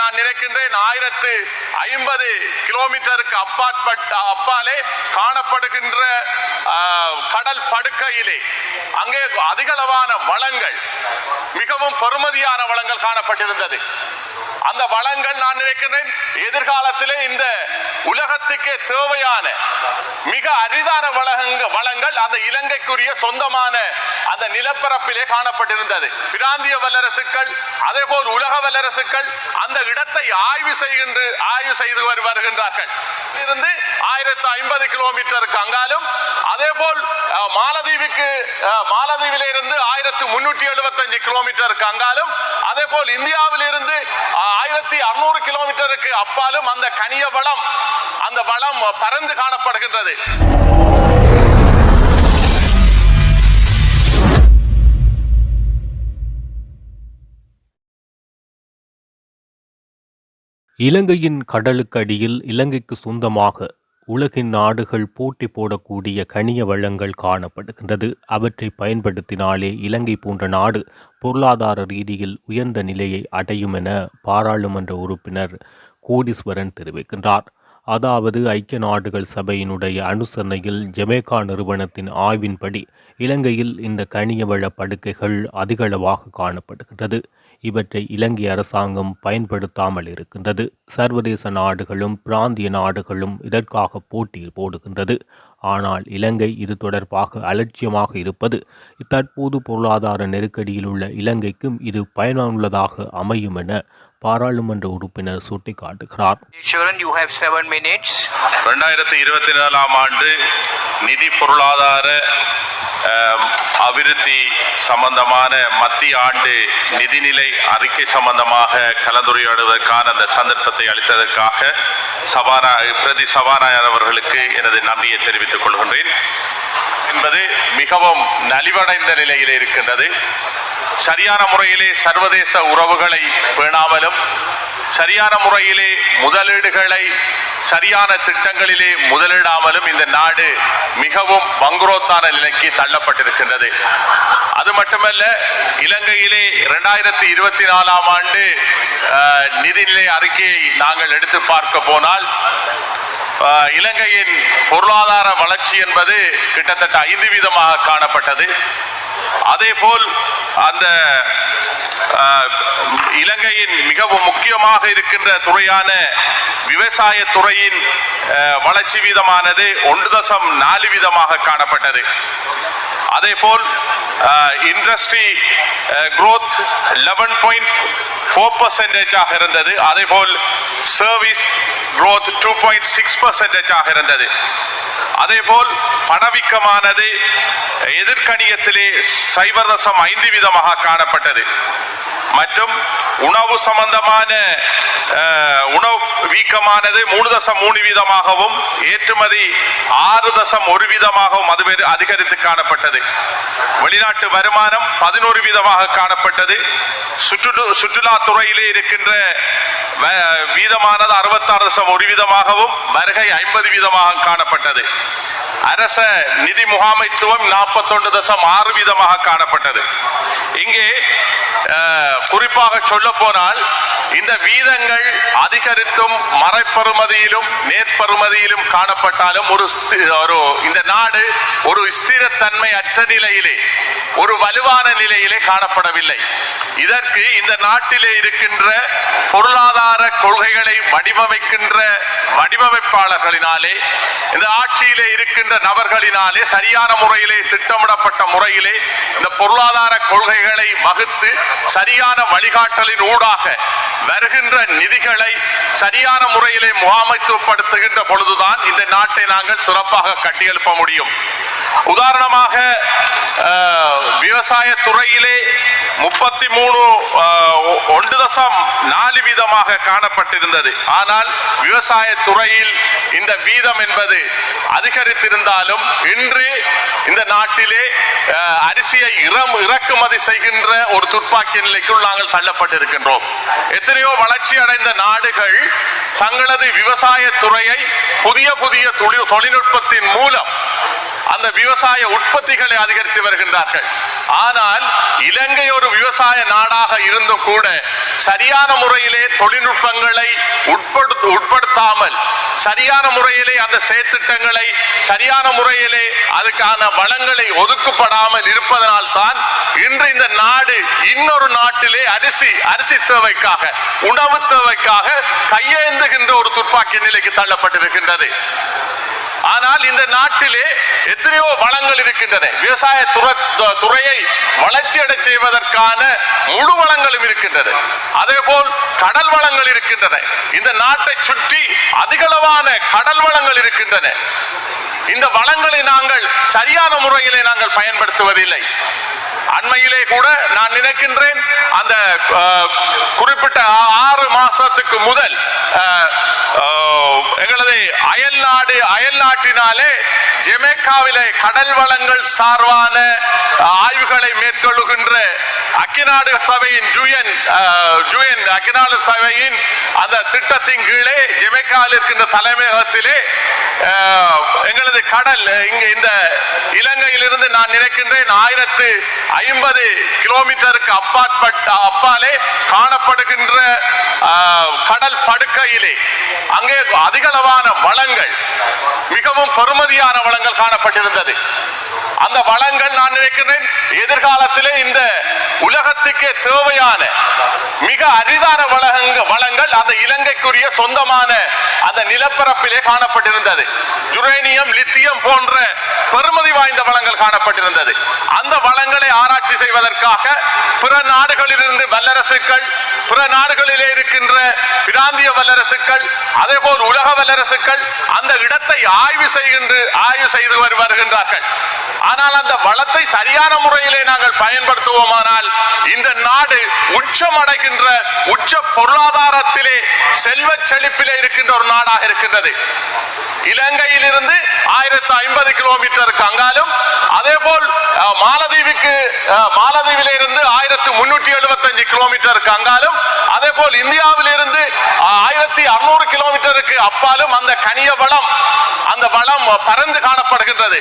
நான் நினைக்கின்றேன் 1050 கிலோமீட்டருக்கு அப்பாலே காணப்படுகின்ற கடல் படுக்கையிலே அங்கே அதிகளவான வளங்கள், மிகவும் பெறுமதியான வளங்கள் காணப்பட்டிருந்தது. அந்த வளங்கள் நான் நினைக்கிறேன் எதிர்காலத்திலே இந்த உலகத்துக்கே தேவையான மிக அரிதான வளங்கள் அந்த இலங்கைக்குரிய சொந்தமான அந்த நிலப்பரப்பிலே காணப்பட்டிருந்தது. பிராந்திய வல்லரசுகள் அதே போல் உலக வல்லரசுகள் அந்த இடத்தை ஆய்வு செய்து வருகின்றார்கள். இருந்து 1050 கிலோமீட்டருக்கு அங்காலும், அதே போல் மாலதீவிலிருந்து 1375 கிலோமீட்டருக்கு அங்காலும், அதே போல் இந்தியாவிலிருந்து 1600 கிலோமீட்டருக்கு அப்பாலும் அந்த கனிய வளம், அந்த வளம் பரந்து காணப்படுகின்றது. இலங்கையின் கடலுக்கு அடியில் இலங்கைக்கு சொந்தமாக உலகின் நாடுகள் போட்டி போடக்கூடிய கனிய வளங்கள் காணப்படுகின்றது. அவற்றை பயன்படுத்தினாலே இலங்கை போன்ற நாடு பொருளாதார ரீதியில் உயர்ந்த நிலையை அடையும் என பாராளுமன்ற உறுப்பினர் கோடீஸ்வரன் தெரிவிக்கின்றார். அதாவது ஐக்கிய நாடுகள் சபையினுடைய அனுசரணையில் ஜமேக்கா நிறுவனத்தின் ஆய்வின்படி இலங்கையில் இந்த கனிய வள படுக்கைகள் அதிகளவாக காணப்படுகின்றது. இவற்றை இலங்கை அரசாங்கம் பயன்படுத்தாமல் இருக்கின்றது. சர்வதேச நாடுகளும் பிராந்திய நாடுகளும் இதற்காக போட்டியில் போடுகின்றது. ஆனால் இலங்கை இது தொடர்பாக அலட்சியமாக இருப்பது தற்போது பொருளாதார நெருக்கடியில் உள்ள இலங்கைக்கும் இது பயனுள்ளதாக அமையும் என பாராளுமன்ற உறுப்பினர் சுட்டிக்காட்டுகிறார். 2024 ஆண்டு நிதி பொருளாதார அபிவிருத்தி சம்பந்தமான மத்திய ஆண்டு நிதிநிலை அறிக்கை சம்பந்தமாக கலந்துரையாடுவதற்கான அந்த சந்தர்ப்பத்தை அளித்ததற்காக பிரதி சபாநாயகர் அவர்களுக்கு எனது நன்றியை தெரிவித்துக் கொள்கின்றேன். என்பது மிகவும் நலிவடைந்த நிலையில் இருக்கின்றது. சரியான முறையிலே சர்வதேச உறவுகளை பேணாமலும், சரியான முறையிலே முதலீடுகளை சரியான திட்டங்களிலே முதலிடாமலும் இந்த நாடு மிகவும் வங்குரோத்தான நிலைக்கு தள்ளப்பட்டிருக்கின்றது. அது மட்டுமல்ல, இலங்கையிலே 2024 ஆண்டு நிதிநிலை அறிக்கையை நாங்கள் எடுத்து பார்க்க போனால் இலங்கையின் பொருளாதார வளர்ச்சி என்பது கிட்டத்தட்ட 5% காணப்பட்டது. அதே போல் அந்த இலங்கையின் மிகவும் முக்கியமாக இருக்கின்ற துறையான விவசாய துறையின் வளர்ச்சி வீதமானது 1.4% காணப்பட்டது. அதே போல் இண்டஸ்ட்ரி growth 11.4% இருந்தது. அதே போல் சர்வீஸ் growth 2.6% இருந்தது. அதே போல் பணவீக்கமானது எதிர்கணியத்திலே 0.5% காணப்பட்டது. மற்றும் உணவு சம்பந்தமான உணவு வீக்கமானது 3.3%, ஏற்றுமதி 6.1% அது அதிகரித்து காணப்பட்டது. வெளிநாட்டு வருமானம் 11% காணப்பட்டது. சுற்றுலாத்துறையிலே இருக்கின்ற வீதமானது 66.1%, வருகை 50% காணப்பட்டது. அரச நிதி முகாமைத்துவம் 41.6% காணப்பட்டது. இங்கே குறிப்பாக சொல்ல போனால் இந்த வீதங்கள் அதிகரித்தும் மறைப்பெறுமதியிலும் நேர்பெறுமதியிலும் காணப்பட்டாலும் இந்த நாடு ஒரு ஸ்திரத்தன்மை அற்ற நிலையிலே, ஒரு வலுவான நிலையிலே காணப்படவில்லை. இதற்கு இந்த நாட்டிலே இருக்கின்ற பொருளாதார கொள்கைகளை வடிவமைக்கின்ற வடிவமைப்பாளர்களினாலே, இந்த ஆட்சியிலே இருக்கின்ற நபர்களினாலே சரியான முறையிலே திட்டமிடப்பட்ட முறையிலே இந்த பொருளாதார கொள்கைகளை வகுத்து சரியான வழிகாட்டலின் ஊடாக வருகின்ற நிதிகளை சரியான முறையிலே முகாமைத்துவப்படுத்துகின்ற பொழுதுதான் இந்த நாட்டை நாங்கள் சிறப்பாக கட்டியெழுப்ப முடியும். உதாரணமாக விவசாய துறையிலே 33.4% காணப்பட்டிருந்தது. ஆனால் விவசாய துறையில் இந்த வீதம் என்பது அதிகரித்திருந்தாலும் இன்று இந்த நாட்டிலே அரிசியை இறக்குமதி செய்கின்ற ஒரு துர்ப்பாக்கிய நிலைக்குள் நாங்கள் தள்ளப்பட்டிருக்கின்றோம். எத்தனையோ வளர்ச்சி அடைந்த நாடுகள் தங்களது விவசாய துறையை புதிய தொழில்நுட்பத்தின் மூலம் அந்த விவசாய உற்பத்திகளை அதிகரித்து வருகின்றார்கள். ஆனால் இலங்கை ஒரு விவசாய நாடாக இருந்தும் கூட சரியான முறையிலே தொழில்நுட்பங்களை உட்படுத்தாமல், சரியான முறையிலே அந்த செயற்திட்டங்களை சரியான முறையிலே அதுக்கான வளங்களை ஒதுக்கப்படாமல் இருப்பதனால் தான் இன்று இந்த நாடு இன்னொரு நாட்டிலே அரிசி தேவைக்காக, உணவு தேவைக்காக கையேந்துகின்ற ஒரு துப்பாக்கி நிலைக்கு தள்ளப்பட்டிருக்கின்றது. ஆனால் இந்த நாட்டிலே எத்தனையோ வளங்கள் இருக்கின்றன. விவசாய துறையை வளர்ச்சியடை செய்வதற்கான முழு வளங்களும் இருக்கின்றன. அதே போல் கடல் வளங்கள் இருக்கின்றன. இந்த நாட்டை சுற்றி அதிகளவான கடல் வளங்கள் இருக்கின்றன. இந்த வளங்களை நாங்கள் சரியான முறையிலே நாங்கள் பயன்படுத்துவதில்லை. அண்மையிலே கூட நான் நினைக்கின்றேன், அந்த குறிப்பிட்ட 6 மாசத்துக்கு முதல் எங்களது அயல்நாட்டினாலே ஜமேக்காவிலே கடல் வளங்கள் சார்பான ஆய்வுகளை மேற்கொள்ளுகின்ற ஐக்கியநாடு சபையின் ஐக்கியநாடு சபையின் அந்த திட்டத்தின் கீழே ஜமேக்காவில் இருக்கின்ற தலைமையகத்திலே எங்களது கடல் இங்க இந்த இலங்கையிலிருந்து நான் நினைக்கின்றேன் 1050 கிலோமீட்டருக்கு அப்பாலே காணப்படுகின்ற கடல் படுக்கையிலே அங்கே அதிகளவான வளங்கள், மிகவும் பெறுமதியான வளங்கள் காணப்பட்டிருந்தது. அந்த வளங்கள் நான் நினைக்கிறேன் எதிர்காலத்திலே இந்த உலகத்துக்கே தேவையான மிக அரிதான வளங்கள் அந்த இலங்கைக்குரிய சொந்தமான அந்த நிலப்பரப்பிலே காணப்பட்டிருந்தது. யுரேனியம், லித்தியம் போன்ற பெருமதி வாய்ந்த வளங்கள் காணப்பட்டிருந்தது. அந்த வளங்களை ஆராய்ச்சி செய்வதற்காக பிற நாடுகளிலிருந்து வல்லரசுகள், பிற நாடுகளிலே இருக்கின்ற பிராந்திய வல்லரசுகள், அதே போல் உலக வல்லரசுகள் அந்த இடத்தை ஆய்வு செய்து வருகின்றார்கள். ஆனால் அந்த வளத்தை சரியான முறையிலே நாங்கள் பயன்படுத்துவோமானால் இந்த நாடு உச்சமடைகின்ற உச்ச பொருளாதாரத்திலே செல்வ செழிப்பிலே இருக்கின்ற ஒரு நாடாக இருக்கின்றது. இலங்கையிலிருந்து 1050 கிலோமீட்டருக்கு அங்காலும், அதே போல் மாலதீவிலே இருந்து 1375 கிலோமீட்டருக்கு அங்காலும், அதே போல் இந்தியாவிலிருந்து 1600 கிலோமீட்டருக்கு அப்பாலும் அந்த கனிய வளம், அந்த வளம் பரந்து காணப்படுகின்றது.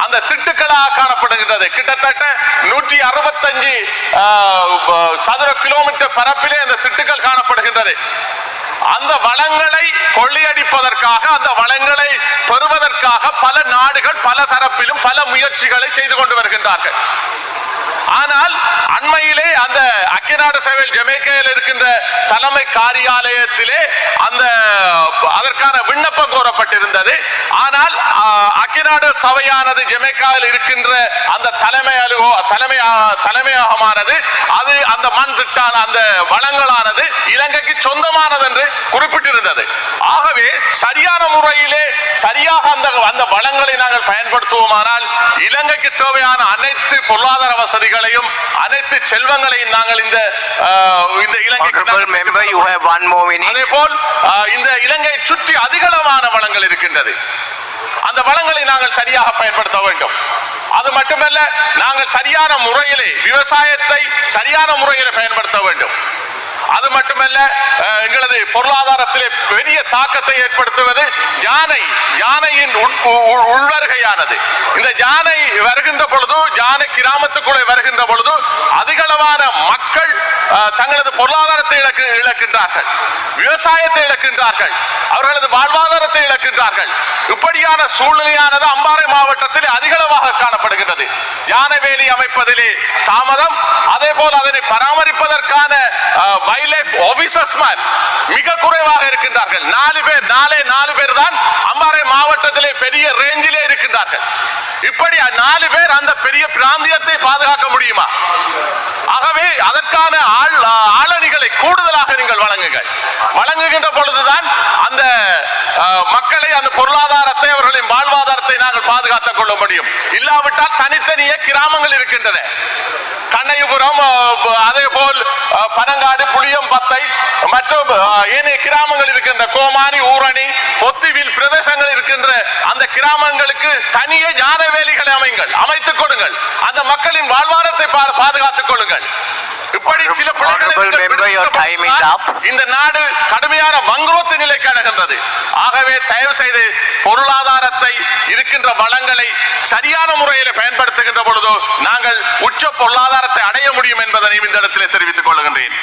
அந்த திட்டுக்களாக காணப்படுகின்றது. கிட்டத்தட்ட 165 சதுர கிலோமீட்டர் பரப்பிலே அந்த திட்டுக்கள் காணப்படுகின்றது. அந்த வளங்களை கொள்ளையடிப்பதற்காக, அந்த வளங்களை பெறுவதற்காக பல நாடுகள் பல தரப்பிலும் பல முயற்சிகளை செய்து கொண்டு வருகின்றார்கள். ஆனால் அண்மையிலே அந்த ஐக்கியநாடு சபையில் ஜமேக்காவில் இருக்கின்ற தலைமை காரியாலயத்திலே அதற்கான விண்ணப்பம் கோரப்பட்டிருந்தது. ஆனால் ஐக்கியநாடு சபையானது ஜமேக்காவில் இருக்கின்ற அந்த தலைமையகமானது அது அந்த மண் திட்டான அந்த வளங்களானது இலங்கைக்கு சொந்தமானது என்று குறிப்பிட்டிருந்தது. ஆகவே சரியான முறையிலே சரியாக அந்த வளங்களை நாங்கள் பயன்படுத்துவோமானால் இலங்கைக்கு தேவையான அனைத்து பொருளாதார வசதிகளையும் அனைத்து செல்வங்களையும் நாங்கள் இந்த இலங்கைக்கு, அதே போல் இந்த இலங்கையை சுற்றி அதிகளவான வளங்கள் இருக்கின்றது. அந்த வளங்களை நாங்கள் சரியாக பயன்படுத்த வேண்டும். அது மட்டுமல்ல, நாங்கள் சரியான முறையிலே விவசாயத்தை சரியான முறையில் பயன்படுத்த வேண்டும். அது மட்டுமல்ல, எங்களது பொருளாதாரத்திலே பெரிய தாக்கத்தை ஏற்படுத்துவது யானையின் உள்வருகையானது. இந்த யானை வருகின்ற பொழுது, யானை கிராமத்துக்குள்ளே வருகின்ற பொழுது அதிகளவான மக்கள் தங்களது பொருளாதாரத்தை இழக்கின்றார்கள், விவசாயத்தை இழக்கின்றார்கள், அவர்களது வாழ்வாதாரத்தை இழக்கின்றார்கள். இப்படியான சூழ்நிலையானது அம்பாறை மாவட்டத்தில் அதிகளவாக காணப்படுகின்றது. யானை வேலி அமைப்பதிலே தாமதம், அதே போல் அதனை பராமரிப்பதற்கான வைல்ட் லைஃப் ஆபீசர்ஸ் மிக குறைவாக இருக்கின்றார்கள். 4 பேர் தான் அம்பாறை மாவட்டத்திலே பெரிய ரேஞ்சிலே இருக்கின்றார்கள். இப்படி 4 பேர் அந்த பெரிய பிராந்தியத்தை பாதுகாக்க முடியுமா? ஆகவே அதற்கான ஆளணிகளை கூடுதலாக நீங்கள் வழங்குகின்ற பொழுதுதான் அந்த மக்களை, அந்த பொருளாதாரத்தை, அவர்களின் வாழ்வாதாரத்தை நாங்கள் பாதுகாத்துக் கொள்ள முடியும். இல்லாவிட்டால் தனித்தனியே கிராமங்கள் இருக்கின்றன. கண்ணையபுரம், அதே போல் பனங்காடு, புளியம்பத்தை, மற்றும் ஏனைய கிராமங்கள் இருக்கின்ற கோமானி, ஊரணி, பொத்திவில் பிரதேசங்கள் இருக்கின்ற அந்த கிராமங்களுக்கு தனியே ஞான வேலிகளை அமைத்துக் கொடுங்கள். அந்த மக்களின் வாழ்வாதாரத்தை பாதுகாத்துக் கொள்ளுங்கள். இப்படி சில இந்த நாடு கடுமையான மங்குரோத்து நிலைக்கு அடைகின்றது. ஆகவே தயவு செய்து பொருளாதாரத்தை இருக்கின்ற வளங்களை சரியான முறையில் பயன்படுத்துகின்ற பொழுதோ நாங்கள் உச்ச பொருளாதாரத்தை அடைய முடியும் என்பதனை இந்த இடத்திலே தெரிவித்துக் கொள்கின்றேன்.